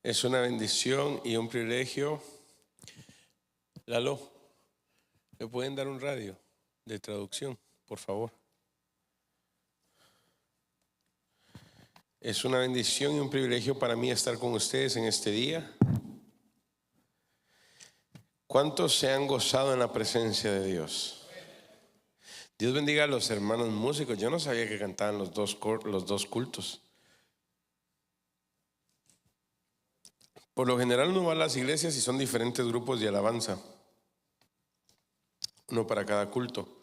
Es una bendición y un privilegio. Lalo, ¿me pueden dar un radio de traducción, por favor? Es una bendición y un privilegio para mí estar con ustedes en este día. ¿Cuántos se han gozado en la presencia de Dios? Dios bendiga a los hermanos músicos. Yo no sabía que cantaban los dos cultos. Por lo general uno va a las iglesias y son diferentes grupos de alabanza, uno para cada culto,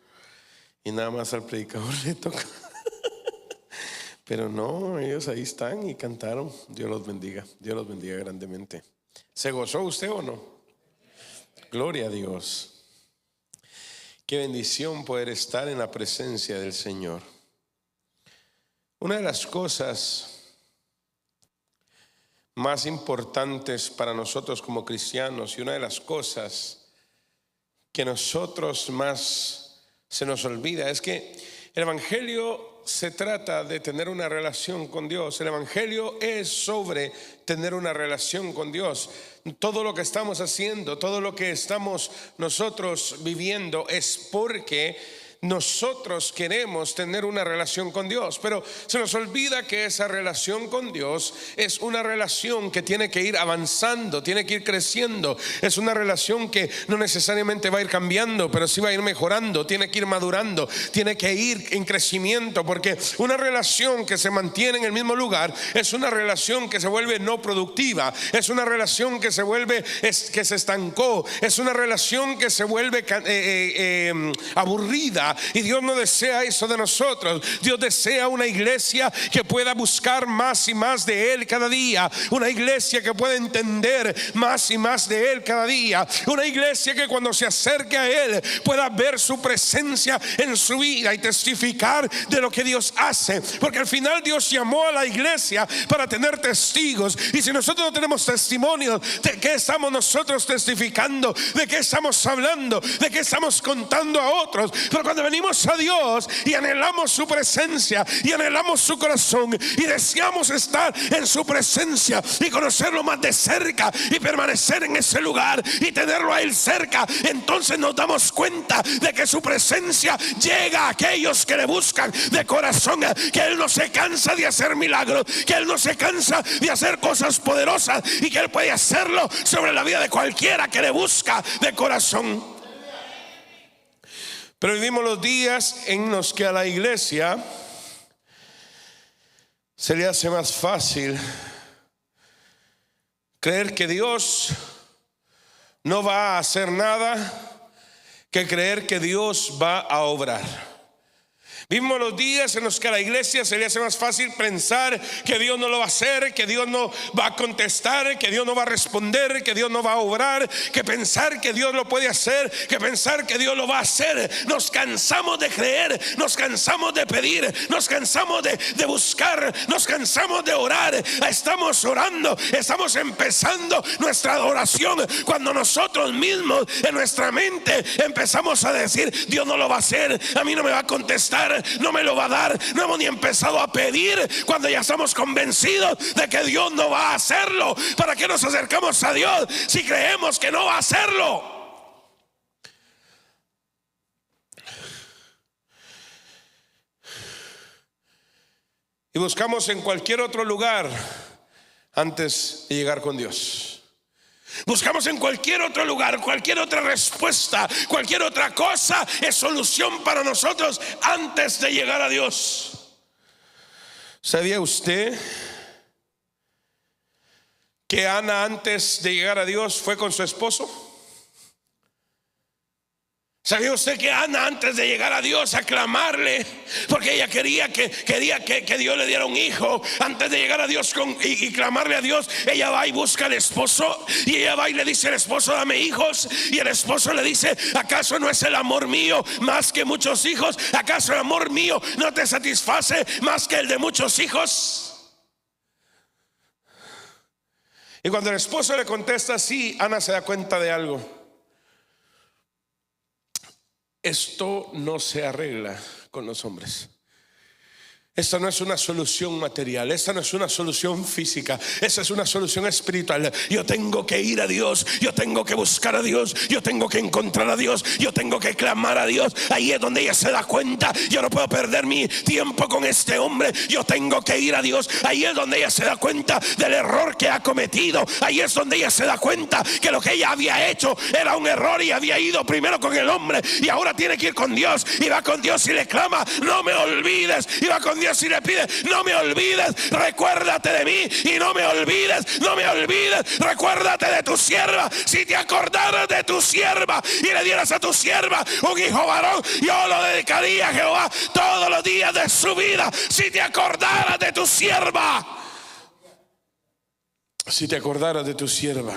y nada más al predicador le toca. Pero no, ellos ahí están y cantaron. Dios los bendiga grandemente. ¿Se gozó usted o no? Gloria a Dios. Qué bendición poder estar en la presencia del Señor. Una de las cosas más importantes para nosotros como cristianos, y una de las cosas que nosotros más se nos olvida, es que el evangelio se trata de tener una relación con Dios. El evangelio es sobre tener una relación con Dios. Todo lo que estamos haciendo, todo lo que estamos nosotros viviendo es porque nosotros queremos tener una relación con Dios, pero se nos olvida que esa relación con Dios es una relación que tiene que ir avanzando, tiene que ir creciendo. Es una relación que no necesariamente va a ir cambiando, pero sí va a ir mejorando, tiene que ir madurando, tiene que ir en crecimiento, porque una relación que se mantiene en el mismo lugar es una relación que se vuelve no productiva, es una relación que se vuelve, que se estancó, es una relación que se vuelve aburrida. Y Dios no desea eso de nosotros. Dios desea una iglesia que pueda buscar más y más de Él cada día, una iglesia que pueda entender más y más de Él cada día, una iglesia que cuando se acerque a Él pueda ver su presencia en su vida y testificar de lo que Dios hace, porque al final Dios llamó a la iglesia para tener testigos. Y si nosotros no tenemos testimonios, ¿de qué estamos nosotros testificando? ¿De qué estamos hablando? ¿De qué estamos contando a otros? Pero cuando venimos a Dios y anhelamos su presencia y anhelamos su corazón y deseamos estar en su presencia y conocerlo más de cerca y permanecer en ese lugar y tenerlo a Él cerca, entonces nos damos cuenta de que su presencia llega a aquellos que le buscan de corazón, que Él no se cansa de hacer milagros, que Él no se cansa de hacer cosas poderosas y que Él puede hacerlo sobre la vida de cualquiera que le busca de corazón. Pero vivimos los días en los que a la iglesia se le hace más fácil creer que Dios no va a hacer nada que creer que Dios va a obrar. Vimos los días en los que a la iglesia se le hace más fácil pensar que Dios no lo va a hacer, que Dios no va a contestar, que Dios no va a responder, que Dios no va a obrar, que pensar que Dios lo puede hacer, que pensar que Dios lo va a hacer. Nos cansamos de creer, nos cansamos de pedir, nos cansamos de buscar, nos cansamos de orar. Estamos orando, estamos empezando nuestra adoración cuando nosotros mismos en nuestra mente empezamos a decir: Dios no lo va a hacer, a mí no me va a contestar, no me lo va a dar. No hemos ni empezado a pedir cuando ya estamos convencidos de que Dios no va a hacerlo. ¿Para qué nos acercamos a Dios si creemos que no va a hacerlo? Y buscamos en cualquier otro lugar antes de llegar con Dios. Buscamos en cualquier otro lugar, cualquier otra respuesta, cualquier otra cosa es solución para nosotros antes de llegar a Dios. ¿Sabía usted que Ana antes de llegar a Dios fue con su esposo? ¿Sabía usted que Ana antes de llegar a Dios a clamarle, porque ella quería que Dios le diera un hijo, antes de llegar a Dios y clamarle a Dios, ella va y busca al esposo, y ella va y le dice al esposo: dame hijos? Y el esposo le dice: ¿acaso no es el amor mío más que muchos hijos? ¿Acaso el amor mío no te satisface más que el de muchos hijos? Y cuando el esposo le contesta así, Ana se da cuenta de algo. Esto no se arregla con los hombres. Esta no es una solución material, esta no es una solución física, esta es una solución espiritual. Yo tengo que ir a Dios, yo tengo que buscar a Dios, yo tengo que encontrar a Dios, yo tengo que clamar a Dios. Ahí es donde ella se da cuenta: yo no puedo perder mi tiempo con este hombre, yo tengo que ir a Dios. Ahí es donde ella se da cuenta del error que ha cometido. Ahí es donde ella se da cuenta que lo que ella había hecho era un error, y había ido primero con el hombre y ahora tiene que ir con Dios. Y va con Dios y le clama: no me olvides. Y va con Dios y le pide: no me olvides, recuérdate de mí y no me olvides, no me olvides, recuérdate de tu sierva. Si te acordaras de tu sierva y le dieras a tu sierva un hijo varón, yo lo dedicaría a Jehová todos los días de su vida. Si te acordaras de tu sierva, si te acordaras de tu sierva.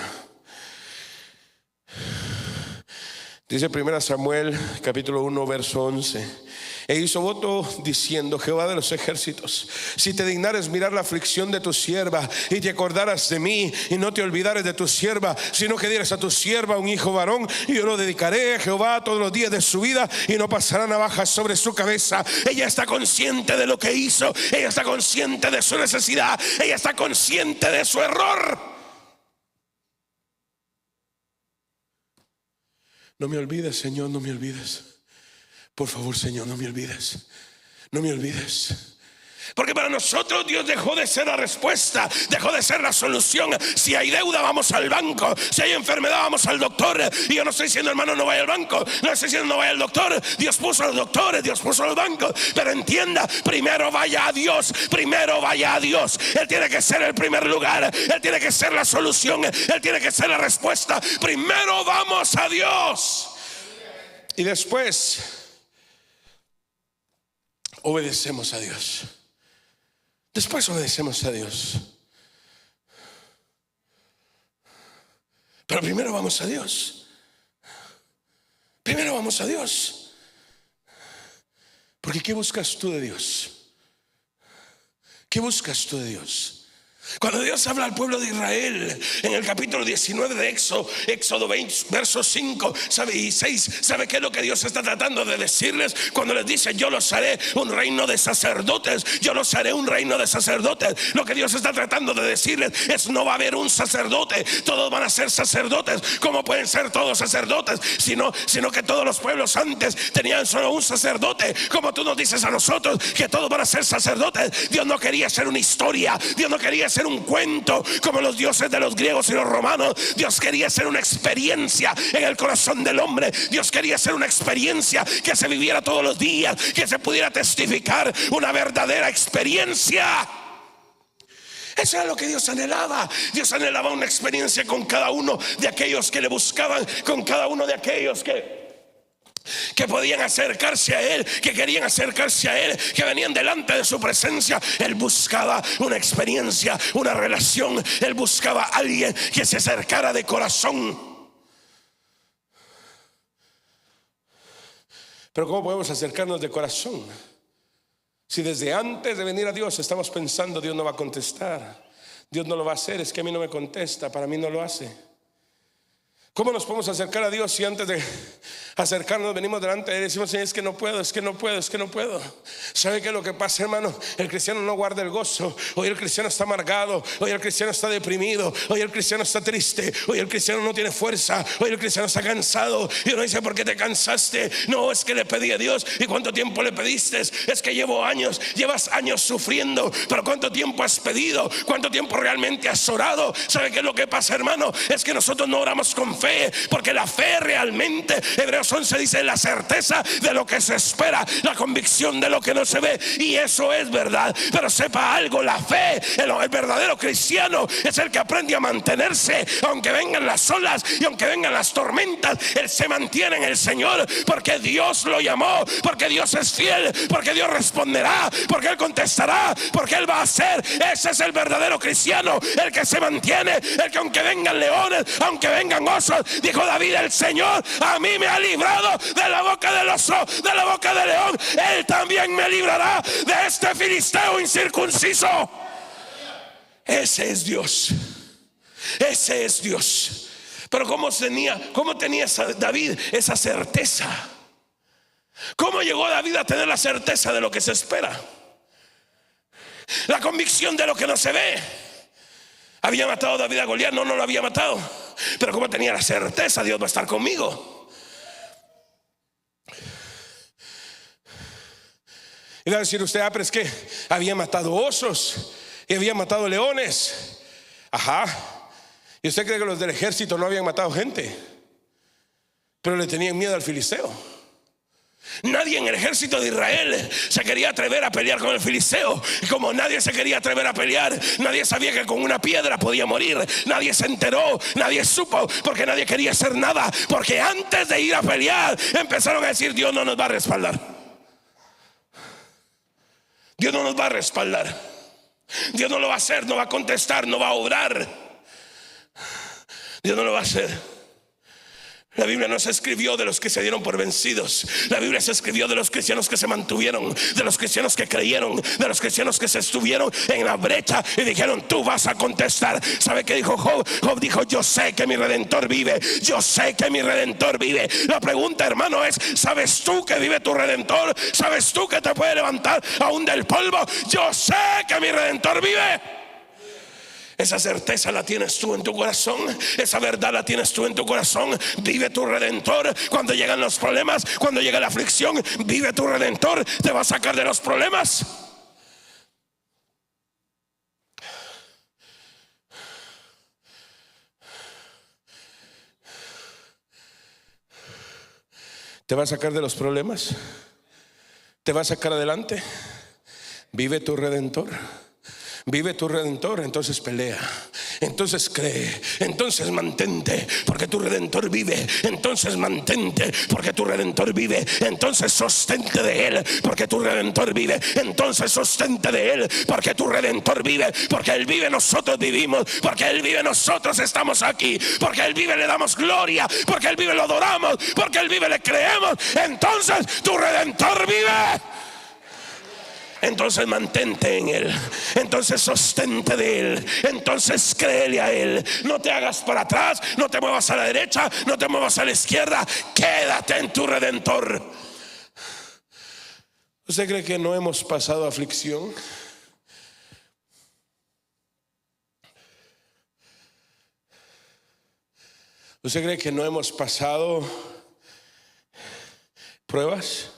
Dice 1 Samuel capítulo 1 verso 11: e hizo voto diciendo: Jehová de los ejércitos, si te dignares mirar la aflicción de tu sierva y te acordaras de mí y no te olvidares de tu sierva, sino que dieras a tu sierva un hijo varón, y yo lo dedicaré a Jehová todos los días de su vida y no pasará navaja sobre su cabeza. Ella está consciente de lo que hizo, ella está consciente de su necesidad, ella está consciente de su error. No me olvides, Señor, no me olvides. Por favor, Señor, no me olvides. No me olvides. Porque para nosotros Dios dejó de ser la respuesta, dejó de ser la solución. Si hay deuda, vamos al banco. Si hay enfermedad, vamos al doctor. Y yo no estoy diciendo, hermano, no vaya al banco, no estoy diciendo no vaya al doctor. Dios puso a los doctores, Dios puso a los bancos. Pero entienda, primero vaya a Dios, primero vaya a Dios. Él tiene que ser el primer lugar, Él tiene que ser la solución, Él tiene que ser la respuesta. Primero vamos a Dios y después obedecemos a Dios. Después obedecemos a Dios. Pero primero vamos a Dios. Primero vamos a Dios. Porque ¿qué buscas tú de Dios? ¿Qué buscas tú de Dios? Cuando Dios habla al pueblo de Israel en el capítulo 19 de Éxodo 20, versos 5 y 6, ¿sabe qué es lo que Dios está tratando de decirles? Cuando les dice: yo los haré un reino de sacerdotes, yo los haré un reino de sacerdotes. Lo que Dios está tratando de decirles es: no va a haber un sacerdote, todos van a ser sacerdotes. ¿Cómo pueden ser todos sacerdotes? Sino que todos los pueblos antes tenían solo un sacerdote. Como tú nos dices a nosotros que todos van a ser sacerdotes. Dios no quería ser una historia, Dios no quería ser un cuento como los dioses de los griegos y los romanos. Dios quería ser una experiencia en el corazón del hombre. Dios quería ser una experiencia que se viviera todos los días, que se pudiera testificar, una verdadera experiencia. Eso era lo que Dios anhelaba. Dios anhelaba una experiencia con cada uno de aquellos que le buscaban, con cada uno de aquellos que podían acercarse a Él, que querían acercarse a Él, que venían delante de su presencia. Él buscaba una experiencia, una relación. Él buscaba a alguien que se acercara de corazón. Pero ¿cómo podemos acercarnos de corazón si desde antes de venir a Dios estamos pensando: Dios no va a contestar, Dios no lo va a hacer, es que a mí no me contesta, para mí no lo hace? ¿Cómo nos podemos acercar a Dios si antes de acercarnos venimos delante de Él y decimos: es que no puedo, es que no puedo, es que no puedo? ¿Sabe qué es lo que pasa, hermano? El cristiano no guarda el gozo. Hoy el cristiano está amargado, hoy el cristiano está deprimido, hoy el cristiano está triste, hoy el cristiano no tiene fuerza, hoy el cristiano está cansado. Y uno dice: ¿por qué te cansaste? No, es que le pedí a Dios. ¿Y cuánto tiempo le pediste? Es que llevo años, llevas años sufriendo. Pero ¿cuánto tiempo has pedido? ¿Cuánto tiempo realmente has orado? ¿Sabe qué es lo que pasa, hermano? Es que nosotros no oramos con fe, porque la fe realmente, Hebreos 11 dice: la certeza de lo que se espera, la convicción de lo que no se ve. Y eso es verdad. Pero sepa algo: la fe, el verdadero cristiano es el que aprende a mantenerse aunque vengan las olas y aunque vengan las tormentas. Él se mantiene en el Señor porque Dios lo llamó, porque Dios es fiel, porque Dios responderá, porque Él contestará, porque Él va a hacer. Ese es el verdadero cristiano, el que se mantiene, el que aunque vengan leones, aunque vengan osos, dijo David: el Señor a mí me ha librado de la boca del oso, de la boca del león. Él también me librará de este filisteo incircunciso. Ese es Dios. Ese es Dios. Pero ¿cómo tenía David esa certeza? ¿Cómo llegó David a tener la certeza de lo que se espera? La convicción de lo que no se ve. ¿Había matado a David a Goliat? No, no lo había matado. Pero como tenía la certeza, Dios va a estar conmigo. Y va a decir usted, pero es que había matado osos y había matado leones. Ajá. ¿Y usted cree que los del ejército no habían matado gente? Pero le tenían miedo al filisteo. Nadie en el ejército de Israel se quería atrever a pelear con el filisteo. Y como nadie se quería atrever a pelear, nadie sabía que con una piedra podía morir. Nadie se enteró, nadie supo, porque nadie quería hacer nada. Porque antes de ir a pelear empezaron a decir: Dios no nos va a respaldar. Dios no nos va a respaldar. Dios no lo va a hacer, no va a contestar, no va a obrar. Dios no lo va a hacer. La Biblia no se escribió de los que se dieron por vencidos. La Biblia se escribió de los cristianos que se mantuvieron, de los cristianos que creyeron, de los cristianos que se estuvieron en la brecha y dijeron: tú vas a contestar. ¿Sabe qué dijo Job? Job dijo: yo sé que mi Redentor vive. Yo sé que mi Redentor vive. La pregunta, hermano, es: ¿sabes tú que vive tu Redentor? ¿Sabes tú que te puede levantar aún del polvo? Yo sé que mi Redentor vive. Esa certeza la tienes tú en tu corazón. Esa verdad la tienes tú en tu corazón. Vive tu Redentor. Cuando llegan los problemas, cuando llega la aflicción, vive tu Redentor. Te va a sacar de los problemas. Te va a sacar de los problemas. Te va a sacar adelante. Vive tu Redentor. Vive tu Redentor. Entonces pelea, entonces cree, entonces mantente, porque tu Redentor vive. Entonces mantente, porque tu Redentor vive. Entonces sostente de Él, porque tu Redentor vive. Entonces sostente de Él, porque tu Redentor vive. Porque Él vive, nosotros vivimos. Porque Él vive, nosotros estamos aquí. Porque Él vive, le damos gloria. Porque Él vive, lo adoramos. Porque Él vive, le creemos. Entonces tu Redentor vive. Entonces mantente en Él. Entonces sostente de Él. Entonces créele a Él. No te hagas para atrás. No te muevas a la derecha. No te muevas a la izquierda. Quédate en tu Redentor. ¿Usted cree que no hemos pasado aflicción? ¿Usted cree que no hemos pasado pruebas?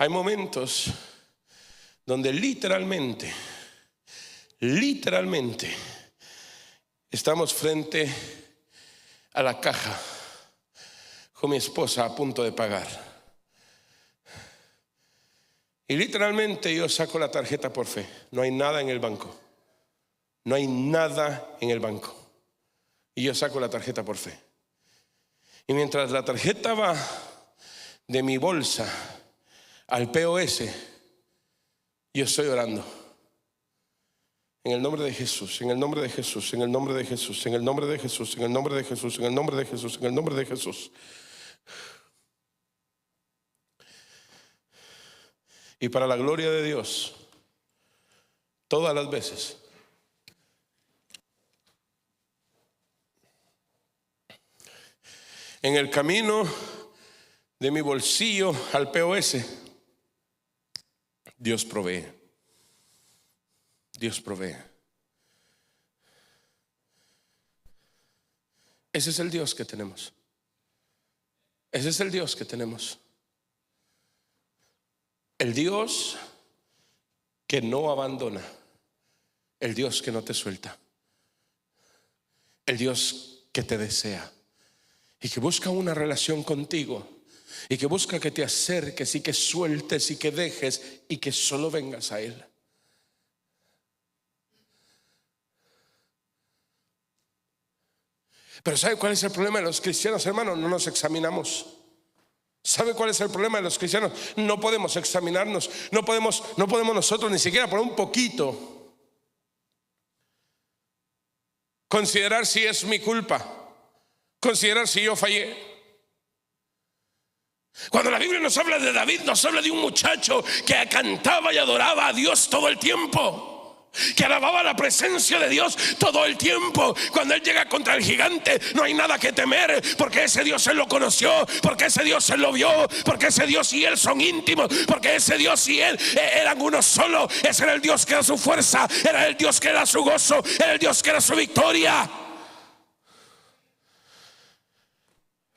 Hay momentos donde literalmente estamos frente a la caja con mi esposa a punto de pagar. Y literalmente yo saco la tarjeta por fe. No hay nada en el banco. No hay nada en el banco. Y yo saco la tarjeta por fe. Y mientras la tarjeta va de mi bolsa al POS, yo estoy orando. En el nombre de Jesús, en el nombre de Jesús, en el nombre de Jesús, en el nombre de Jesús, en el nombre de Jesús, en el nombre de Jesús, en el nombre de Jesús. Y para la gloria de Dios, todas las veces, en el camino de mi bolsillo al POS, Dios provee. Dios provee. Ese es el Dios que tenemos. Ese es el Dios que tenemos. El Dios que no abandona. El Dios que no te suelta. El Dios que te desea y que busca una relación contigo. Y que busca que te acerques y que sueltes y que dejes y que solo vengas a Él. Pero ¿sabe cuál es el problema de los cristianos, hermanos? No nos examinamos. ¿Sabe cuál es el problema de los cristianos? No podemos examinarnos. No podemos nosotros ni siquiera por un poquito considerar si es mi culpa, considerar si yo fallé. Cuando la Biblia nos habla de David, nos habla de un muchacho que cantaba y adoraba a Dios todo el tiempo. que alababa la presencia de Dios todo el tiempo. Cuando él llega contra el gigante, no hay nada que temer, porque ese Dios él lo conoció, porque ese Dios él lo vio, porque ese Dios y él son íntimos, porque ese Dios y él eran uno solo. Ese era el Dios que era su fuerza, era el Dios que era su gozo, era el Dios que era su victoria.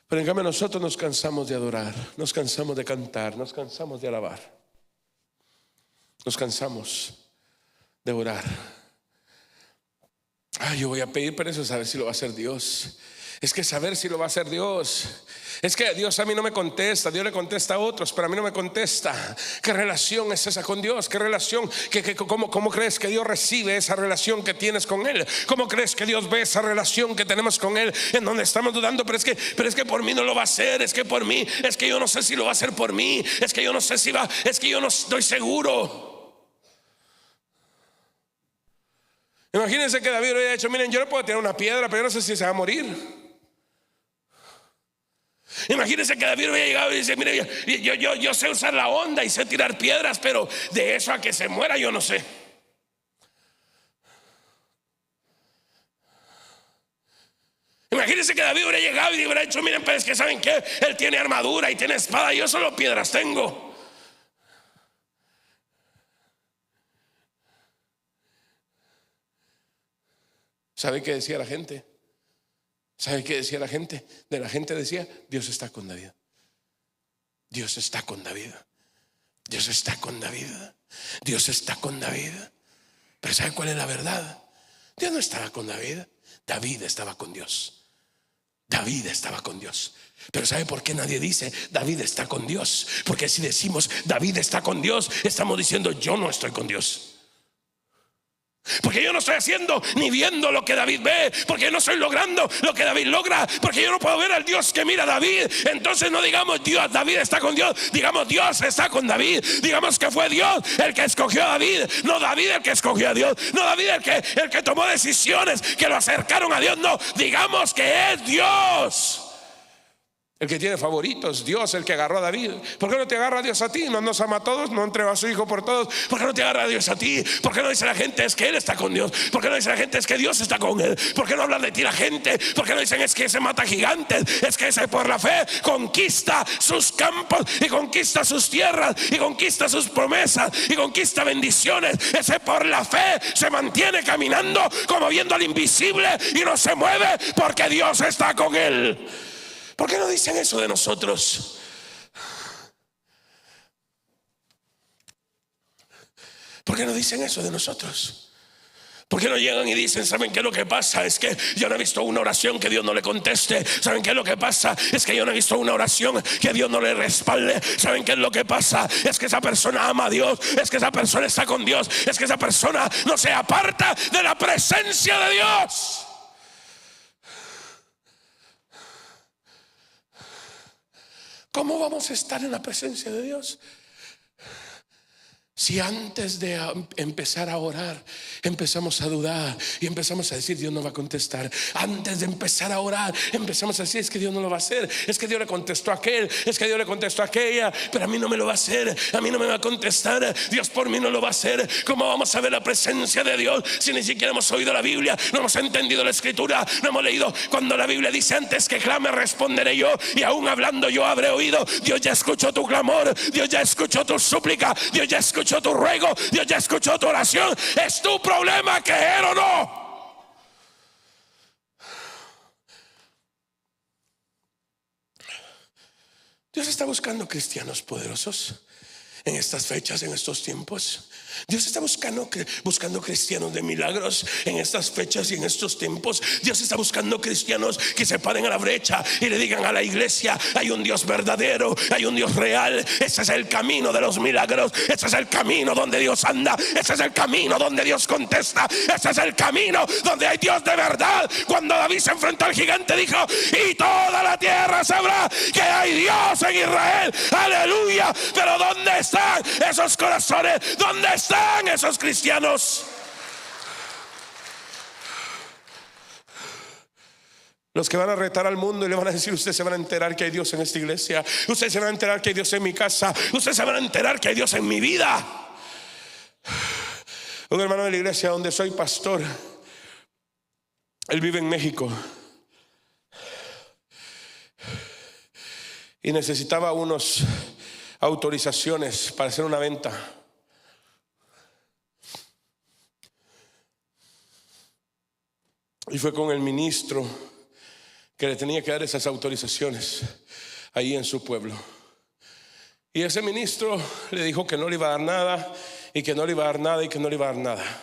Pero en cambio nosotros nos cansamos de adorar, nos cansamos de cantar, nos cansamos de alabar, nos cansamos de orar. Yo voy a pedir, pero eso es saber si lo va a hacer Dios. Es que saber si lo va a hacer Dios. Es que Dios a mí no me contesta, Dios le contesta a otros, pero a mí no me contesta. ¿Qué relación es esa con Dios? ¿Qué relación? ¿Cómo crees que Dios recibe esa relación que tienes con Él? ¿Cómo crees que Dios ve esa relación que tenemos con Él? En donde estamos dudando, pero es que por mí no lo va a hacer. Es que por mí, es que yo no sé si lo va a hacer por mí. Es que yo no sé si va, es que yo no estoy seguro. Imagínense que David hubiera dicho: miren, yo le puedo tirar una piedra, pero yo no sé si se va a morir. Imagínense que David hubiera llegado y dice: mire, yo sé usar la onda y sé tirar piedras, pero de eso a que se muera yo no sé. Imagínense que David hubiera llegado y hubiera dicho: miren, pero es que ¿saben qué? Él tiene armadura y tiene espada y yo solo piedras tengo. ¿Sabe qué decía la gente? ¿Sabe qué decía la gente? De la gente decía: Dios está con David. Dios está con David. Dios está con David. Dios está con David. Pero ¿sabe cuál es la verdad? Dios no estaba con David. David estaba con Dios. David estaba con Dios. Pero ¿sabe por qué nadie dice David está con Dios? Porque si decimos David está con Dios, estamos diciendo yo no estoy con Dios. Porque yo no estoy haciendo ni viendo lo que David ve, porque yo no estoy logrando lo que David logra, porque yo no puedo ver al Dios que mira a David. Entonces no digamos Dios, David está con Dios, digamos Dios está con David. Digamos que fue Dios el que escogió a David, no David el que escogió a Dios, no David el que tomó decisiones que lo acercaron a Dios. No, digamos que es Dios el que tiene favoritos, Dios el que agarró a David. ¿Por qué no te agarra Dios a ti? No nos ama a todos, no entregó a su hijo por todos. ¿Por qué no te agarra a Dios a ti? ¿Por qué no dice la gente es que Él está con Dios? ¿Por qué no dice la gente es que Dios está con Él? ¿Por qué no hablan de ti la gente? ¿Por qué no dicen es que ese mata gigantes? Es que ese por la fe conquista sus campos y conquista sus tierras y conquista sus promesas y conquista bendiciones. Ese por la fe se mantiene caminando como viendo al invisible y no se mueve porque Dios está con él. ¿Por qué no dicen eso de nosotros? ¿Por qué no dicen eso de nosotros? ¿Por qué no llegan y dicen: ¿saben qué es lo que pasa? Es que yo no he visto una oración que Dios no le conteste. ¿Saben qué es lo que pasa? Es que yo no he visto una oración que Dios no le respalde. ¿Saben qué es lo que pasa? Es que esa persona ama a Dios. Es que esa persona está con Dios. Es que esa persona no se aparta de la presencia de Dios. ¿Cómo vamos a estar en la presencia de Dios si antes de empezar a orar empezamos a dudar y empezamos a decir Dios no va a contestar? Antes de empezar a orar empezamos a decir es que Dios no lo va a hacer, es que Dios le contestó a aquel, es que Dios le contestó a aquella, pero a mí no me lo va a hacer, a mí no me va a contestar, Dios por mí no lo va a hacer. ¿Cómo vamos a ver la presencia de Dios si ni siquiera hemos oído la Biblia, no hemos entendido la escritura, no hemos leído? Cuando la Biblia dice antes que clame responderé yo y aún hablando yo habré oído. Dios ya escuchó tu clamor, Dios ya escuchó tu súplica, Dios ya escuchó tu ruego, Dios ya escuchó tu oración. Es tu problema creer o no. Dios está buscando cristianos poderosos en estas fechas, en estos tiempos. Dios está buscando cristianos de milagros en estas fechas y en estos tiempos. Dios está buscando cristianos que se paren a la brecha y le digan a la iglesia: hay un Dios verdadero, hay un Dios real. Ese es el camino de los milagros, ese es el camino donde Dios anda, ese es el camino donde Dios contesta, ese es el camino donde hay Dios de verdad. Cuando David se enfrentó al gigante dijo: y toda la tierra sabrá que hay Dios en Israel. Aleluya. Pero ¿dónde están esos corazones? ¿Dónde están esos cristianos? Los que van a retar al mundo y le van a decir: ustedes se van a enterar que hay Dios en esta iglesia, ustedes se van a enterar que hay Dios en mi casa, ustedes se van a enterar que hay Dios en mi vida. Un hermano de la iglesia donde soy pastor, él vive en México y necesitaba unas autorizaciones para hacer una venta. Y fue con el ministro que le tenía que dar esas autorizaciones ahí en su pueblo. Y ese ministro le dijo que no le iba a dar nada, y que no le iba a dar nada, y que no le iba a dar nada.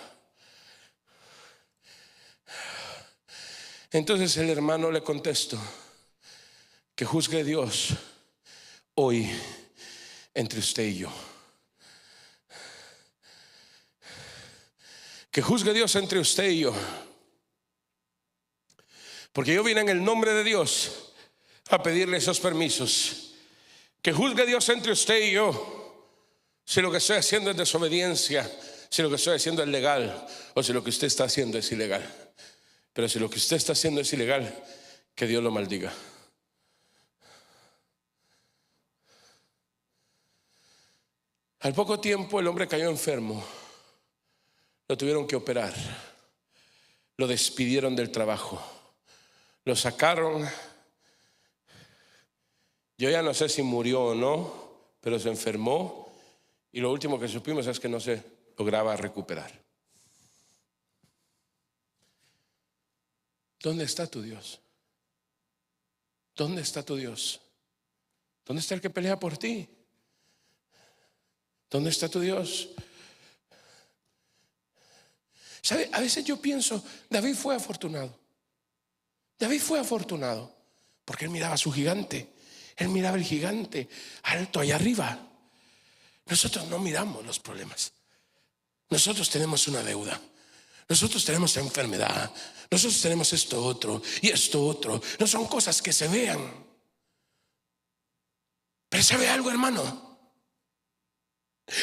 Entonces el hermano le contestó: que juzgue Dios hoy entre usted y yo. Que juzgue Dios entre usted y yo. Porque yo vine en el nombre de Dios a pedirle esos permisos. Que juzgue Dios entre usted y yo, si lo que estoy haciendo es desobediencia, si lo que estoy haciendo es legal, o si lo que usted está haciendo es ilegal. Pero si lo que usted está haciendo es ilegal, que Dios lo maldiga. Al poco tiempo el hombre cayó enfermo. Lo tuvieron que operar. Lo despidieron del trabajo. Lo sacaron. Yo ya no sé si murió o no, pero se enfermó. Y lo último que supimos es que no se lograba recuperar. ¿Dónde está tu Dios? ¿Dónde está tu Dios? ¿Dónde está el que pelea por ti? ¿Dónde está tu Dios? ¿Sabe? A veces yo pienso, David fue afortunado. David fue afortunado porque él miraba a su gigante. Él miraba el gigante alto allá arriba. Nosotros no miramos los problemas. Nosotros tenemos una deuda. Nosotros tenemos enfermedad. Nosotros tenemos esto otro y esto otro. No son cosas que se vean. Pero ¿sabe algo, hermano?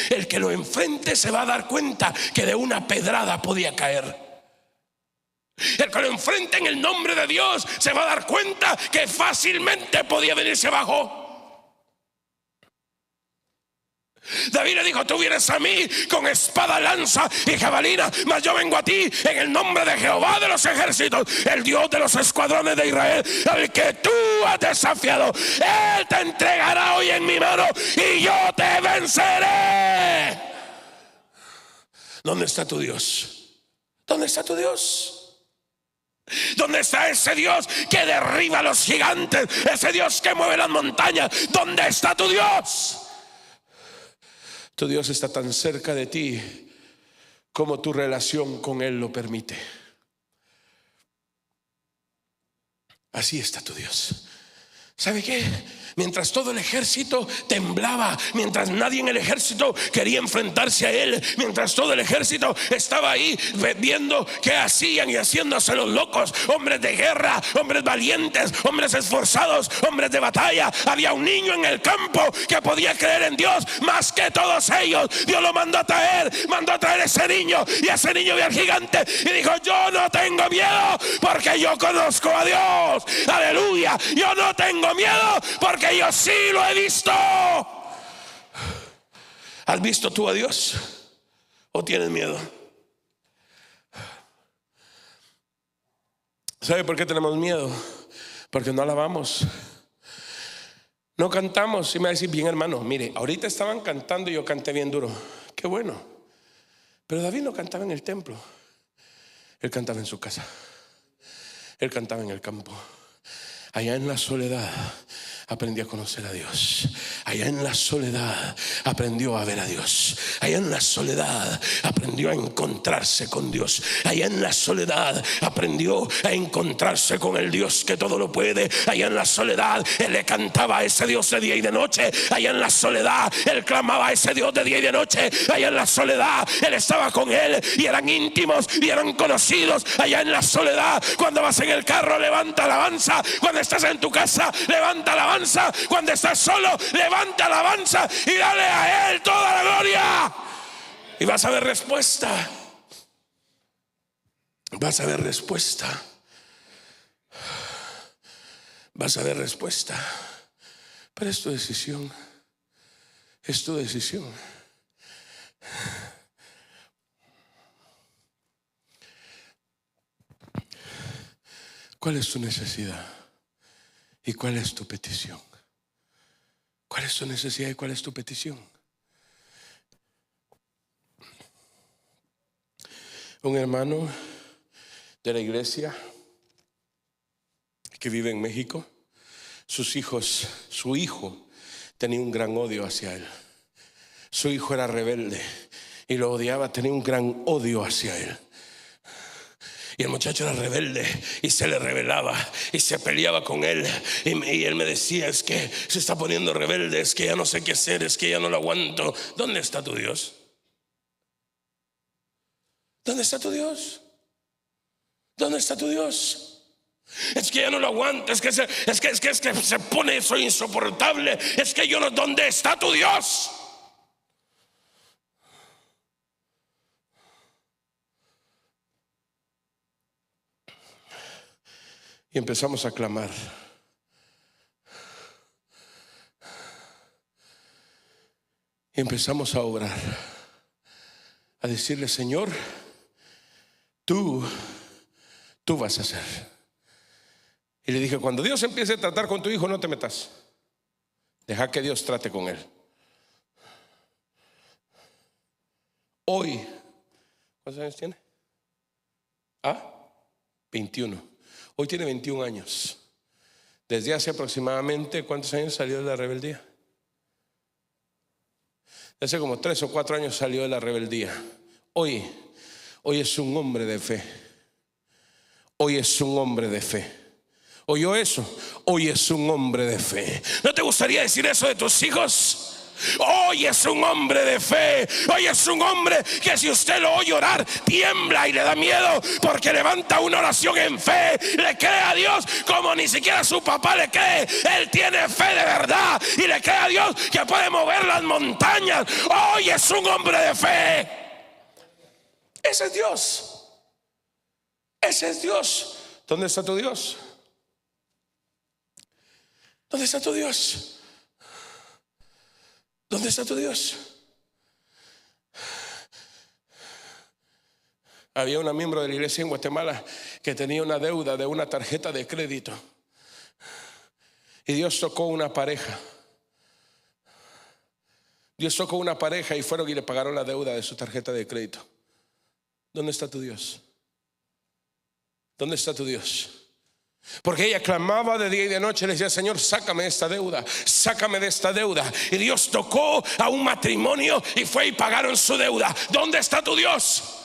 El que lo enfrente se va a dar cuenta que de una pedrada podía caer. El que lo enfrente en el nombre de Dios se va a dar cuenta que fácilmente podía venirse abajo. David le dijo: tú vienes a mí con espada, lanza y jabalina, mas yo vengo a ti en el nombre de Jehová de los ejércitos, el Dios de los escuadrones de Israel, al que tú has desafiado. Él te entregará hoy en mi mano y yo te venceré. ¿Dónde está tu Dios? ¿Dónde está tu Dios? ¿Dónde está ese Dios que derriba a los gigantes? Ese Dios que mueve las montañas. ¿Dónde está tu Dios? Tu Dios está tan cerca de ti como tu relación con Él lo permite. Así está tu Dios. ¿Sabe qué? Mientras todo el ejército temblaba, mientras nadie en el ejército quería enfrentarse a él, mientras todo el ejército estaba ahí viendo qué hacían y haciéndose los locos, hombres de guerra, hombres valientes, hombres esforzados, hombres de batalla, había un niño en el campo que podía creer en Dios más que todos ellos. Dios lo mandó a traer ese niño, y ese niño vio al gigante y dijo: yo no tengo miedo porque yo conozco a Dios. Aleluya. Yo no tengo miedo porque yo sí lo he visto. ¿Has visto tú a Dios o tienes miedo? ¿Sabe por qué tenemos miedo? Porque no alabamos, no cantamos. Y me va a decir: bien, hermano, mire, ahorita estaban cantando y yo canté bien duro. Qué bueno. Pero David no cantaba en el templo. Él cantaba en su casa. Él cantaba en el campo. Allá en la soledad aprendió a conocer a Dios. Allá en la soledad aprendió a ver a Dios. Allá en la soledad aprendió a encontrarse con Dios. Allá en la soledad aprendió a encontrarse con el Dios que todo lo puede. Allá en la soledad él le cantaba a ese Dios de día y de noche. Allá en la soledad él clamaba a ese Dios de día y de noche. Allá en la soledad él estaba con él y eran íntimos y eran conocidos. Allá en la soledad, cuando vas en el carro, levanta alabanza. Cuando estás en tu casa, levanta alabanza. Cuando estás solo, levanta alabanza y dale a Él toda la gloria. Y vas a ver respuesta. Vas a ver respuesta. Vas a ver respuesta. Pero es tu decisión. Es tu decisión. ¿Cuál es tu necesidad? ¿Y cuál es tu petición? ¿Cuál es tu necesidad y cuál es tu petición? Un hermano de la iglesia que vive en México, su hijo tenía un gran odio hacia él. Su hijo era rebelde y lo odiaba, tenía un gran odio hacia él. Y el muchacho era rebelde y se le rebelaba y se peleaba con él. Y él me decía: es que se está poniendo rebelde, es que ya no sé qué hacer, es que ya no lo aguanto. ¿Dónde está tu Dios? ¿Dónde está tu Dios? ¿Dónde está tu Dios? Es que ya no lo aguanto, es que se pone eso insoportable. Es que yo no, ¿dónde está tu Dios? Y empezamos a clamar. Y empezamos a orar, a decirle: Señor, tú vas a hacer. Y le dije: cuando Dios empiece a tratar con tu hijo, no te metas. Deja que Dios trate con él. Hoy, ¿cuántos años tiene? 21. Hoy tiene 21 años. Desde hace aproximadamente, ¿cuántos años salió de la rebeldía? Hace como 3 o 4 años salió de la rebeldía. Hoy es un hombre de fe. Hoy es un hombre de fe. ¿Oyó eso? Hoy es un hombre de fe. ¿No te gustaría decir eso de tus hijos? Hoy es un hombre de fe. Hoy es un hombre que si usted lo oye orar, tiembla y le da miedo, porque levanta una oración en fe. Le cree a Dios como ni siquiera su papá le cree. Él tiene fe de verdad y le cree a Dios que puede mover las montañas. Hoy es un hombre de fe. Ese es Dios. Ese es Dios. ¿Dónde está tu Dios? ¿Dónde está tu Dios? ¿Dónde está tu Dios? Había una miembro de la iglesia en Guatemala que tenía una deuda de una tarjeta de crédito. Y Dios tocó una pareja. Dios tocó una pareja y fueron y le pagaron la deuda de su tarjeta de crédito. ¿Dónde está tu Dios? ¿Dónde está tu Dios? Porque ella clamaba de día y de noche, le decía: Señor, sácame de esta deuda, sácame de esta deuda. Y Dios tocó a un matrimonio y fue y pagaron su deuda. ¿Dónde está tu Dios?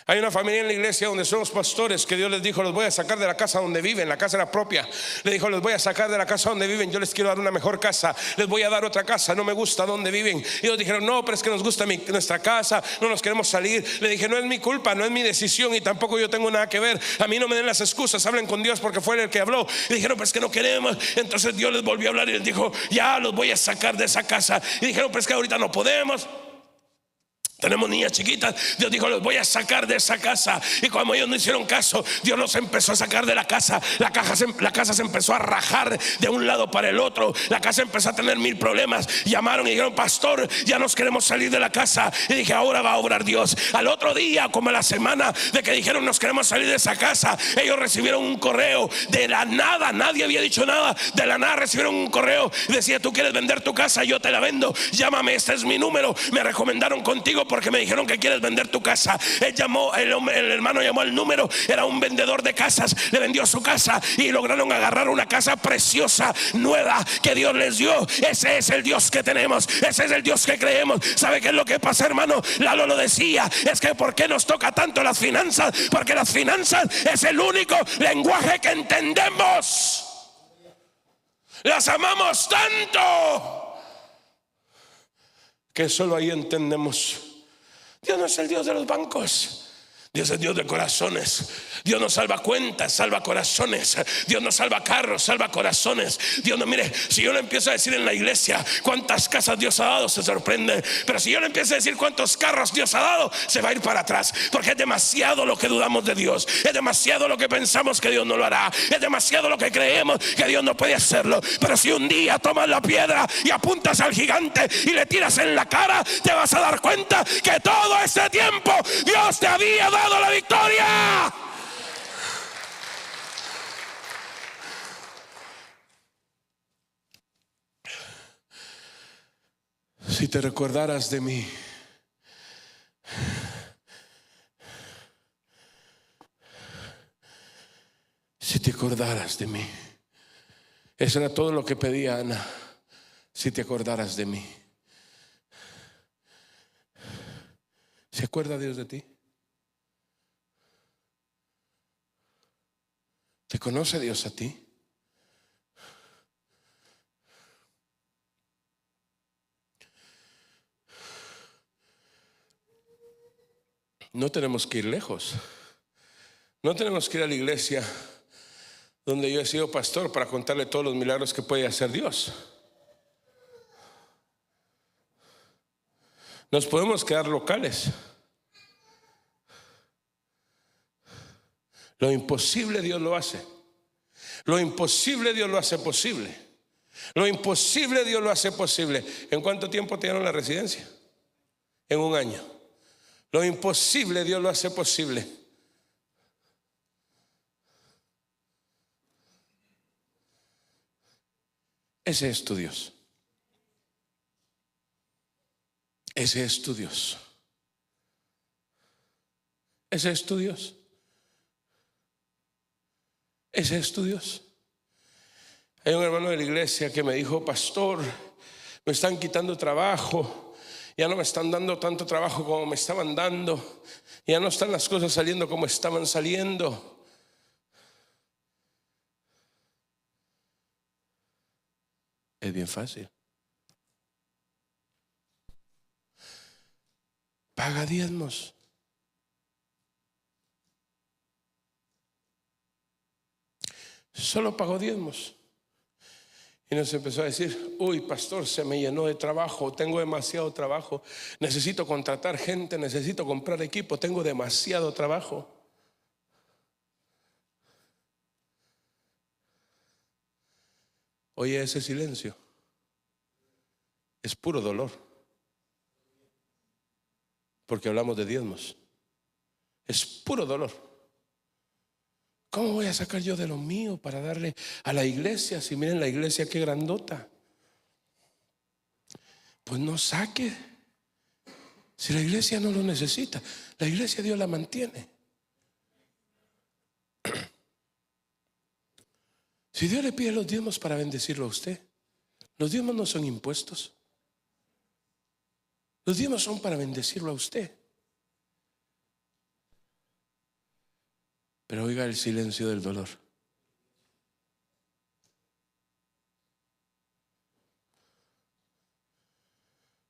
Hay una familia en la iglesia donde somos pastores que Dios les dijo: los voy a sacar de la casa donde viven. La casa era propia. Le dijo: los voy a sacar de la casa donde viven. Yo les quiero dar una mejor casa. Les voy a dar otra casa. No me gusta donde viven. Y ellos dijeron: no, pero es que nos gusta nuestra casa. No nos queremos salir. Le dije: no es mi culpa, no es mi decisión y tampoco yo tengo nada que ver. A mí no me den las excusas. Hablen con Dios porque fue Él el que habló. Y dijeron: pues que no queremos. Entonces Dios les volvió a hablar y les dijo: ya los voy a sacar de esa casa. Y dijeron: pues que ahorita no podemos. Tenemos niñas chiquitas. Dios dijo: los voy a sacar de esa casa. Y como ellos no hicieron caso, Dios los empezó a sacar de la casa. La casa se empezó a rajar de un lado para el otro. La casa empezó a tener 1000 problemas. Llamaron y dijeron: pastor, ya nos queremos salir de la casa. Y dije: ahora va a obrar Dios. Al otro día, como a la semana de que dijeron: nos queremos salir de esa casa, ellos recibieron un correo de la nada. Nadie había dicho nada. De la nada recibieron un correo. Decía: tú quieres vender tu casa, yo te la vendo. Llámame, este es mi número. Me recomendaron contigo porque me dijeron que quieres vender tu casa. Él llamó, el hermano llamó al número. Era un vendedor de casas. Le vendió su casa y lograron agarrar una casa preciosa, nueva, que Dios les dio. Ese es el Dios que tenemos. Ese es el Dios que creemos. ¿Sabe qué es lo que pasa, hermano? Lalo lo decía. Es que ¿por qué nos toca tanto las finanzas? Porque las finanzas es el único lenguaje que entendemos. Las amamos tanto que solo ahí entendemos. Dios no es el Dios de los bancos. Dios es Dios de corazones. Dios nos salva cuentas, salva corazones. Dios nos salva carros, salva corazones. Dios no, mire, si yo le empiezo a decir en la iglesia cuántas casas Dios ha dado, se sorprende. Pero si yo le empiezo a decir cuántos carros Dios ha dado, se va a ir para atrás. Porque es demasiado lo que dudamos de Dios. Es demasiado lo que pensamos que Dios no lo hará. Es demasiado lo que creemos que Dios no puede hacerlo. Pero si un día tomas la piedra y apuntas al gigante y le tiras en la cara, te vas a dar cuenta que todo este tiempo Dios te había dado dado la victoria. Si te recordaras de mí, si te acordaras de mí. Eso era todo lo que pedía Ana. Si te acordaras de mí. ¿Se acuerda Dios de ti? ¿Te conoce Dios a ti? No tenemos que ir lejos. No tenemos que ir a la iglesia donde yo he sido pastor para contarle todos los milagros que puede hacer Dios. Nos podemos quedar locales. Lo imposible Dios lo hace. Lo imposible Dios lo hace posible. Lo imposible Dios lo hace posible. ¿En cuánto tiempo te dieron la residencia? En 1 año. Lo imposible Dios lo hace posible. Ese es tu Dios. Ese es tu Dios. Ese es tu Dios. Ese es tu Dios. Hay un hermano de la iglesia que me dijo: pastor, me están quitando trabajo. Ya no me están dando tanto trabajo como me estaban dando. Ya no están las cosas saliendo como estaban saliendo. Es bien fácil. Paga diezmos. Solo pagó diezmos. Y nos empezó a decir: uy, pastor, se me llenó de trabajo, tengo demasiado trabajo, necesito contratar gente, necesito comprar equipo, tengo demasiado trabajo. Oye, ese silencio es puro dolor, porque hablamos de diezmos. Es puro dolor. ¿Cómo voy a sacar yo de lo mío para darle a la iglesia? Si miren la iglesia qué grandota. Pues no saque. Si la iglesia no lo necesita, la iglesia Dios la mantiene. Si Dios le pide los diezmos para bendecirlo a usted, los diezmos no son impuestos. Los diezmos son para bendecirlo a usted. Pero oiga el silencio del dolor.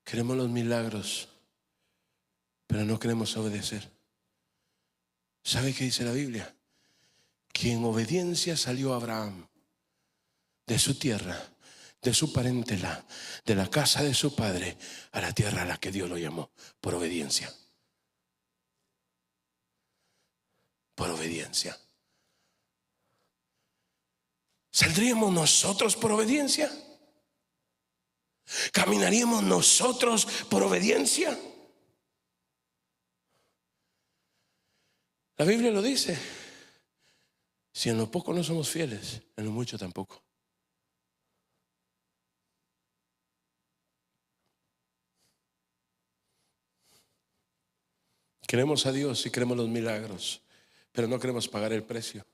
Queremos los milagros, pero no queremos obedecer. ¿Sabe qué dice la Biblia? Que en obediencia salió Abraham de su tierra, de su parentela, de la casa de su padre, a la tierra a la que Dios lo llamó, por obediencia. Por obediencia. ¿Saldríamos nosotros por obediencia? ¿Caminaríamos nosotros por obediencia? La Biblia lo dice: si en lo poco no somos fieles, en lo mucho tampoco. Queremos a Dios y queremos los milagros, pero no queremos pagar el precio.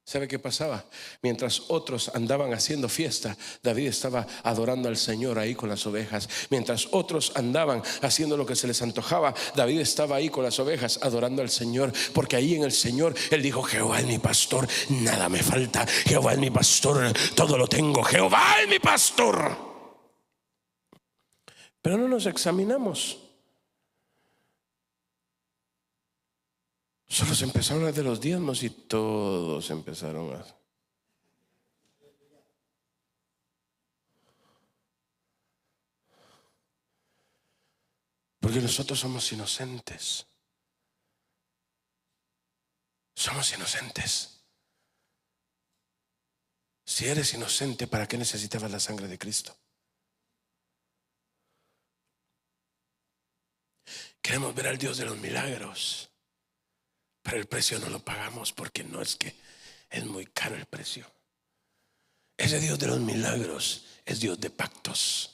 ¿Sabe qué pasaba? Mientras otros andaban haciendo fiesta, David estaba adorando al Señor ahí con las ovejas. Mientras otros andaban haciendo lo que se les antojaba, David estaba ahí con las ovejas adorando al Señor, porque ahí en el Señor él dijo: Jehová es mi pastor, nada me falta. Jehová es mi pastor, todo lo tengo. Jehová es mi pastor. Pero no nos examinamos. Solo se empezaron a hablar de los diezmos y todos empezaron a... Porque nosotros somos inocentes. Somos inocentes. Si eres inocente, ¿para qué necesitabas la sangre de Cristo? Queremos ver al Dios de los milagros, Pero el precio no lo pagamos, porque no es que es muy caro el precio. Ese Dios de los milagros es Dios de pactos.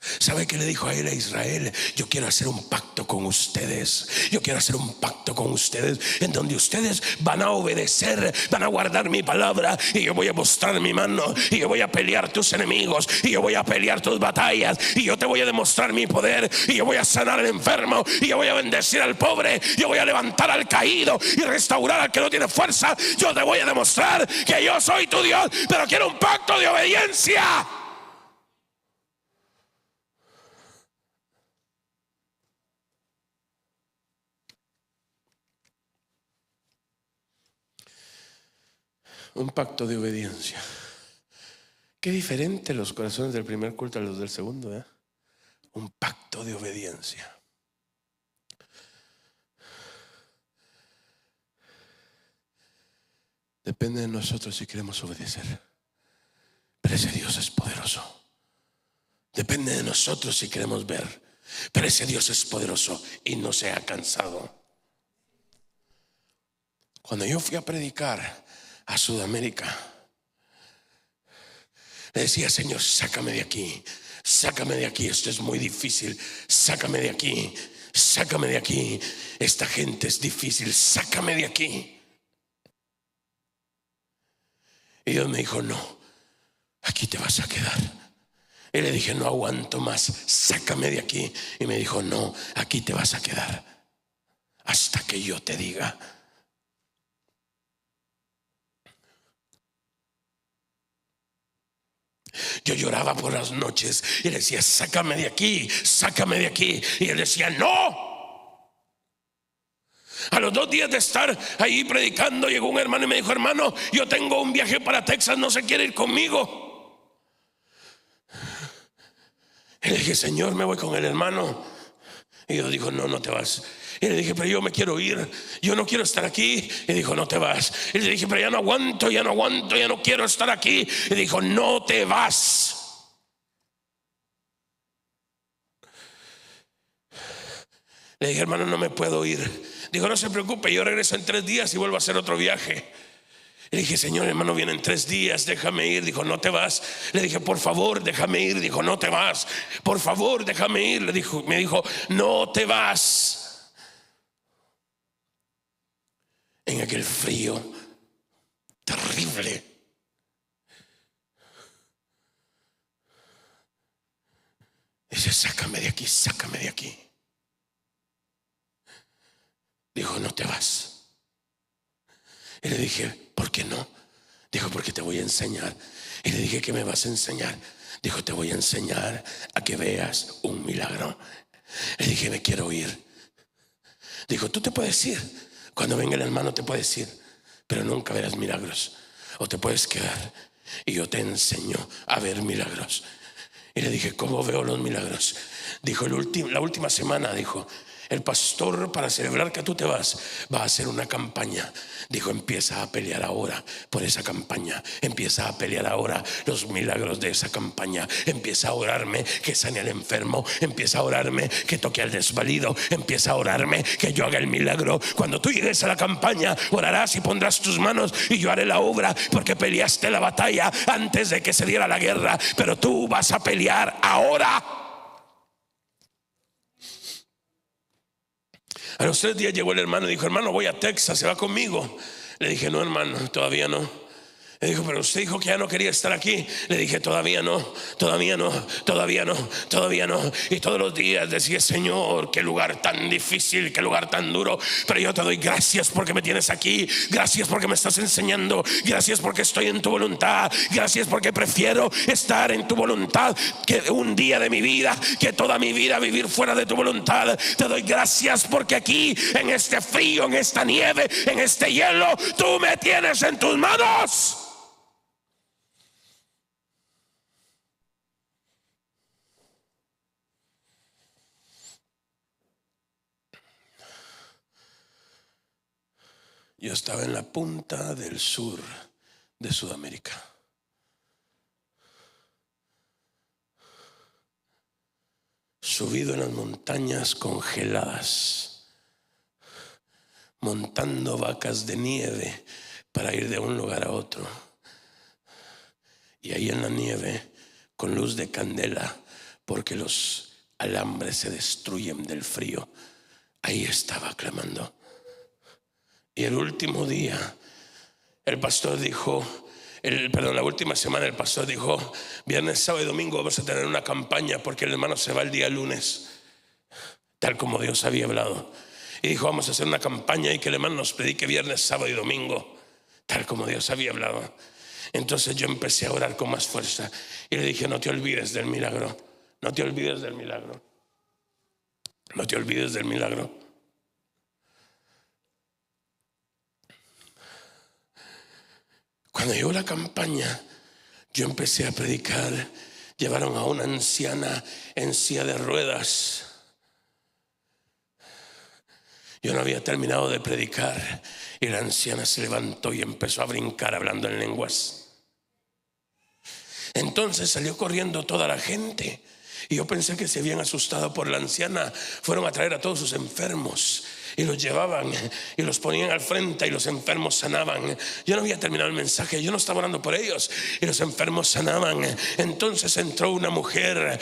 ¿Sabe qué le dijo a él a Israel? Yo quiero hacer un pacto con ustedes. Yo quiero hacer un pacto con ustedes en donde ustedes van a obedecer, van a guardar mi palabra, y yo voy a mostrar mi mano, y yo voy a pelear tus enemigos, y yo voy a pelear tus batallas, y yo te voy a demostrar mi poder, y yo voy a sanar al enfermo, y yo voy a bendecir al pobre, yo voy a levantar al caído y restaurar al que no tiene fuerza. Yo te voy a demostrar que yo soy tu Dios, pero quiero un pacto de obediencia. Un pacto de obediencia. Qué diferente los corazones del primer culto a los del segundo, ¿eh? Un pacto de obediencia. Depende de nosotros si queremos obedecer. Pero ese Dios es poderoso. Depende de nosotros si queremos ver. Pero ese Dios es poderoso y no se ha cansado. Cuando yo fui a predicar a Sudamérica, le decía: Señor, sácame de aquí, sácame de aquí, esto es muy difícil, sácame de aquí, sácame de aquí, esta gente es difícil, sácame de aquí. Y Dios me dijo: no, aquí te vas a quedar. Y le dije: no aguanto más, sácame de aquí. Y me dijo: no, aquí te vas a quedar hasta que yo te diga. Yo lloraba por las noches y le decía: sácame de aquí, sácame de aquí. Y él decía: no. A los 2 días de estar ahí predicando, llegó un hermano y me dijo: hermano, yo tengo un viaje para Texas, ¿no se quiere ir conmigo? Y le dije: Señor, me voy con el hermano. Y Dios dijo: no, no te vas. Y le dije: pero yo me quiero ir, yo no quiero estar aquí. Y dijo: no te vas. Y le dije: pero ya no aguanto, ya no aguanto, ya no quiero estar aquí. Y dijo: no te vas. Le dije: hermano, no me puedo ir. Dijo: no se preocupe, yo regreso en 3 días y vuelvo a hacer otro viaje. Le dije: Señor, hermano, viene en 3 días, déjame ir. Dijo: no te vas. Le dije: por favor, déjame ir. Dijo: no te vas. Por favor, déjame ir. Me dijo: no te vas. En aquel frío terrible, dice: sácame de aquí, sácame de aquí. Dijo: no te vas. Y le dije: ¿por qué no? Dijo: porque te voy a enseñar. Y le dije: ¿qué me vas a enseñar? Dijo: te voy a enseñar a que veas un milagro. Le dije: me quiero ir. Dijo: tú te puedes ir. Cuando venga el hermano te puedes ir, pero nunca verás milagros. O te puedes quedar y yo te enseño a ver milagros. Y le dije: ¿cómo veo los milagros? Dijo: la última semana, dijo, el pastor, para celebrar que tú te vas, va a hacer una campaña. Dijo: empieza a pelear ahora por esa campaña. Empieza a pelear ahora los milagros de esa campaña. Empieza a orarme que sane al enfermo. Empieza a orarme que toque al desvalido. Empieza a orarme que yo haga el milagro. Cuando tú llegues a la campaña, orarás y pondrás tus manos y yo haré la obra, porque peleaste la batalla antes de que se diera la guerra. Pero tú vas a pelear ahora. A los 3 días llegó el hermano y dijo: hermano, voy a Texas, ¿se va conmigo? Le dije: no, hermano, todavía no. Le dijo: pero usted dijo que ya no quería estar aquí. Le dije: todavía no, todavía no, todavía no, todavía no. Y todos los días decía: Señor, qué lugar tan difícil, qué lugar tan duro, pero yo te doy gracias porque me tienes aquí. Gracias porque me estás enseñando. Gracias porque estoy en tu voluntad. Gracias porque prefiero estar en tu voluntad que un día de mi vida, que toda mi vida vivir fuera de tu voluntad. Te doy gracias porque aquí, en este frío, en esta nieve, en este hielo, tú me tienes en tus manos. Yo estaba en la punta del sur de Sudamérica. Subido en las montañas congeladas, montando vacas de nieve para ir de un lugar a otro. Y ahí en la nieve, con luz de candela, porque los alambres se destruyen del frío, ahí estaba clamando. Y el último día, el pastor dijo, la última semana el pastor dijo: viernes, sábado y domingo vamos a tener una campaña porque el hermano se va el día lunes, tal como Dios había hablado. Y dijo: vamos a hacer una campaña y que el hermano nos predique viernes, sábado y domingo, tal como Dios había hablado. Entonces yo empecé a orar con más fuerza y le dije: no te olvides del milagro, no te olvides del milagro, no te olvides del milagro. Cuando llegó la campaña, yo empecé a predicar. Llevaron a una anciana en silla de ruedas. Yo no había terminado de predicar y la anciana se levantó y empezó a brincar hablando en lenguas. Entonces salió corriendo toda la gente y yo pensé que se habían asustado por la anciana. Fueron a traer a todos sus enfermos y los llevaban y los ponían al frente y los enfermos sanaban. Yo no había terminado el mensaje, yo no estaba orando por ellos y los enfermos sanaban. Entonces entró una mujer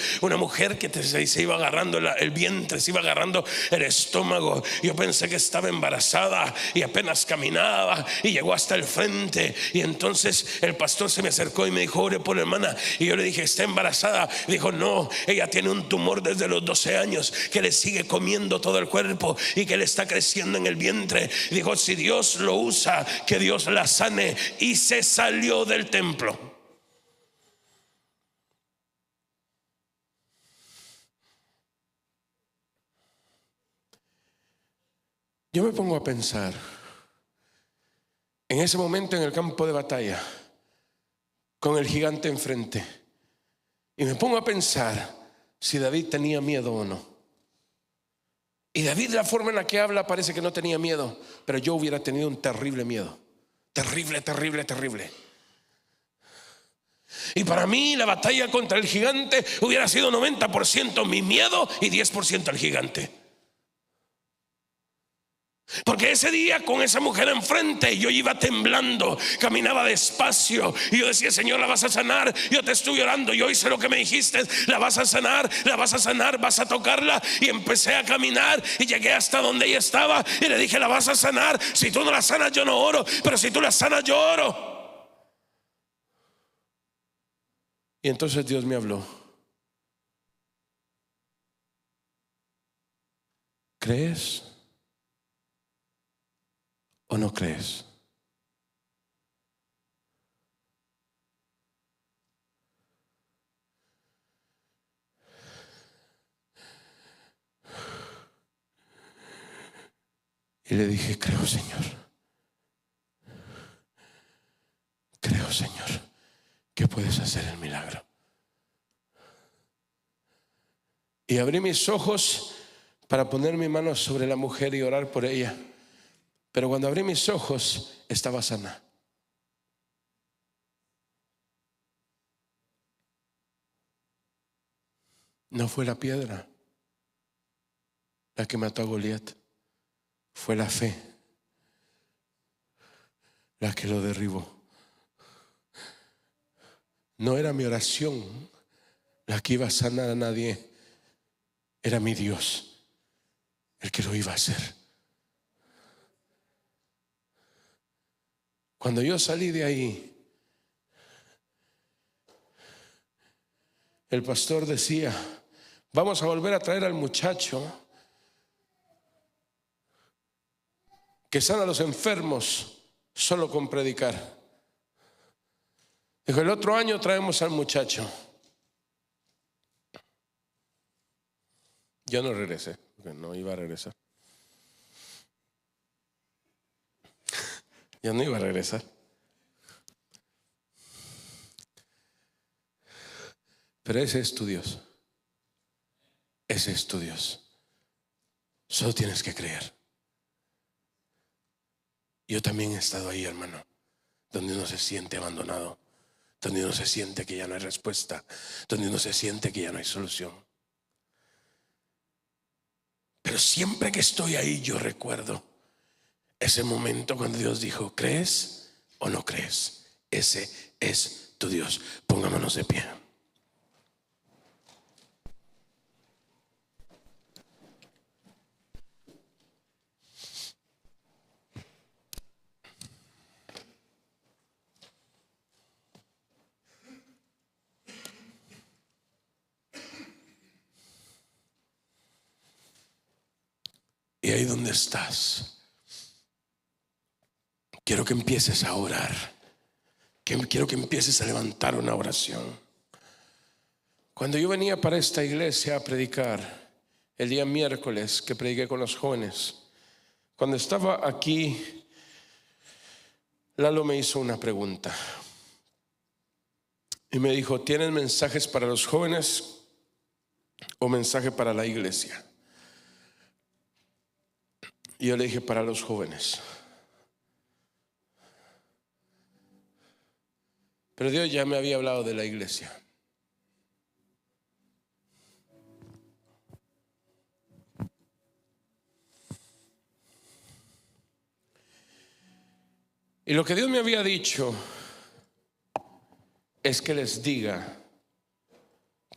que se iba agarrando el vientre, se iba agarrando el estómago. Yo pensé que estaba embarazada y apenas caminaba y llegó hasta el frente. Y entonces el pastor se me acercó y me dijo: ore por la hermana. Y yo le dije: ¿está embarazada? Y dijo: no, ella tiene un tumor desde los 12 años que le sigue comiendo todo el cuerpo y que le está creciendo en el vientre. Y dijo: si Dios lo usa, que Dios la sane. Y se salió del templo. Yo me pongo a pensar en ese momento en el campo de batalla con el gigante enfrente, y me pongo a pensar si David tenía miedo o no. Y David, la forma en la que habla, parece que no tenía miedo, pero yo hubiera tenido un terrible miedo. Terrible, terrible, terrible. Y para mí la batalla contra el gigante hubiera sido 90% mi miedo y 10% el gigante. Porque ese día con esa mujer enfrente yo iba temblando, caminaba despacio y yo decía: Señor, la vas a sanar, yo te estoy orando, yo hice lo que me dijiste, la vas a sanar, vas a tocarla. Y empecé a caminar y llegué hasta donde ella estaba y le dije: la vas a sanar, si tú no la sanas yo no oro, pero si tú la sanas yo oro. Y entonces Dios me habló: ¿crees o no crees? Y le dije: creo, Señor. Creo, Señor, que puedes hacer el milagro. Y abrí mis ojos para poner mi mano sobre la mujer y orar por ella. Pero cuando abrí mis ojos, estaba sana. No fue la piedra la que mató a Goliat, fue la fe la que lo derribó. No era mi oración la que iba a sanar a nadie, era mi Dios el que lo iba a hacer. Cuando yo salí de ahí, el pastor decía: vamos a volver a traer al muchacho que sana a los enfermos solo con predicar. Dijo: el otro año traemos al muchacho. Yo no regresé, porque no iba a regresar. Yo no iba a regresar. Pero ese es tu Dios. Ese es tu Dios. Solo tienes que creer. Yo también he estado ahí, hermano, donde uno se siente abandonado, donde uno se siente que ya no hay respuesta, donde uno se siente que ya no hay solución. Pero siempre que estoy ahí yo recuerdo Ese momento cuando Dios dijo, ¿crees o no crees? Ese es tu Dios. Pongámonos de pie. Y ahí donde estás, quiero que empieces a orar. Quiero que empieces a levantar una oración. Cuando yo venía para esta iglesia a predicar, el día miércoles que prediqué con los jóvenes, cuando estaba aquí, Lalo me hizo una pregunta. Y me dijo, ¿tienen mensajes para los jóvenes o mensaje para la iglesia? Y yo le dije, para los jóvenes. Pero Dios ya me había hablado de la iglesia. Y lo que Dios me había dicho es que les diga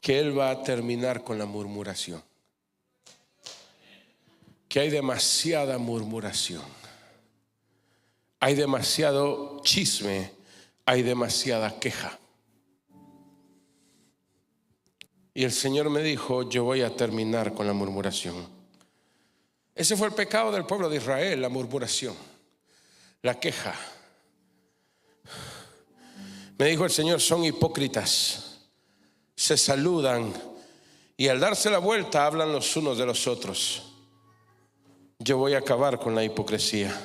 que Él va a terminar con la murmuración. Que hay demasiada murmuración, hay demasiado chisme, hay demasiada queja. Y el Señor me dijo, yo voy a terminar con la murmuración. Ese fue el pecado del pueblo de Israel, la murmuración, la queja. Me dijo el Señor, son hipócritas, se saludan y al darse la vuelta hablan los unos de los otros. Yo voy a acabar con la hipocresía.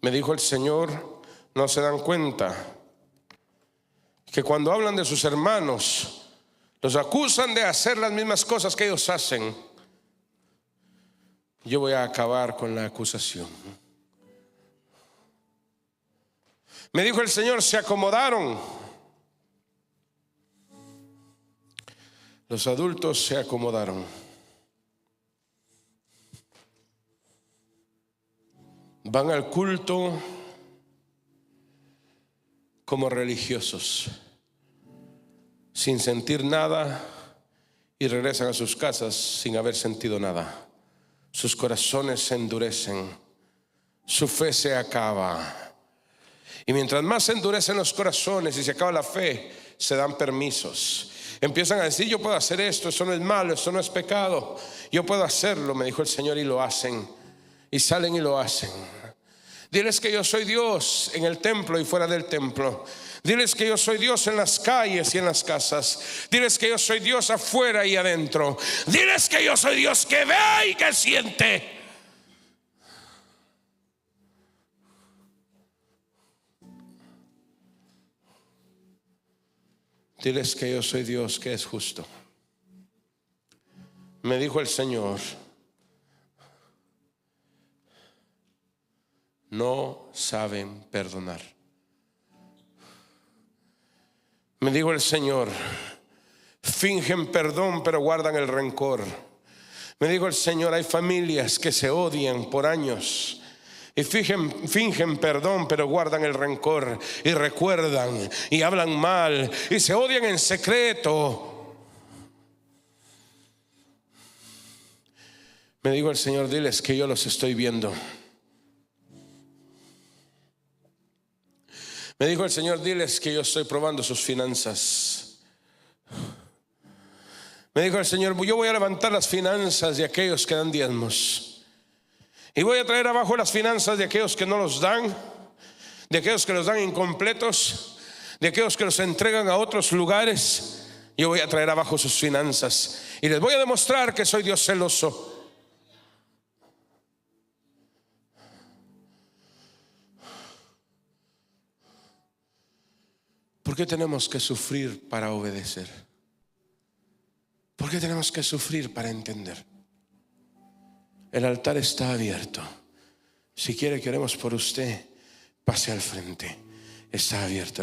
Me dijo el Señor, no se dan cuenta que cuando hablan de sus hermanos, los acusan de hacer las mismas cosas que ellos hacen. Yo voy a acabar con la acusación. Me dijo el Señor, se acomodaron. Los adultos se acomodaron. Van al culto como religiosos, sin sentir nada, y regresan a sus casas sin haber sentido nada. Sus corazones se endurecen, su fe se acaba. Y mientras más se endurecen los corazones y se acaba la fe, se dan permisos. Empiezan a decir, yo puedo hacer esto, eso no es malo, eso no es pecado, yo puedo hacerlo, me dijo el Señor, y lo hacen. Y salen y lo hacen. Diles que yo soy Dios en el templo y fuera del templo. Diles que yo soy Dios en las calles y en las casas. Diles que yo soy Dios afuera y adentro. Diles que yo soy Dios que ve y que siente. Diles que yo soy Dios que es justo. Me dijo el Señor, no saben perdonar. Me dijo el Señor, fingen perdón pero guardan el rencor. Me dijo el Señor, hay familias que se odian por años y fingen perdón pero guardan el rencor, y recuerdan y hablan mal y se odian en secreto. Me dijo el Señor, diles que yo los estoy viendo. Me dijo el Señor, diles que yo estoy probando sus finanzas. Me dijo el Señor, yo voy a levantar las finanzas de aquellos que dan diezmos. Y voy a traer abajo las finanzas de aquellos que no los dan, de aquellos que los dan incompletos, de aquellos que los entregan a otros lugares. Yo voy a traer abajo sus finanzas y les voy a demostrar que soy Dios celoso. ¿Por qué tenemos que sufrir para obedecer? ¿Por qué tenemos que sufrir para entender? El altar está abierto. Si quiere que oremos por usted, pase al frente. Está abierto.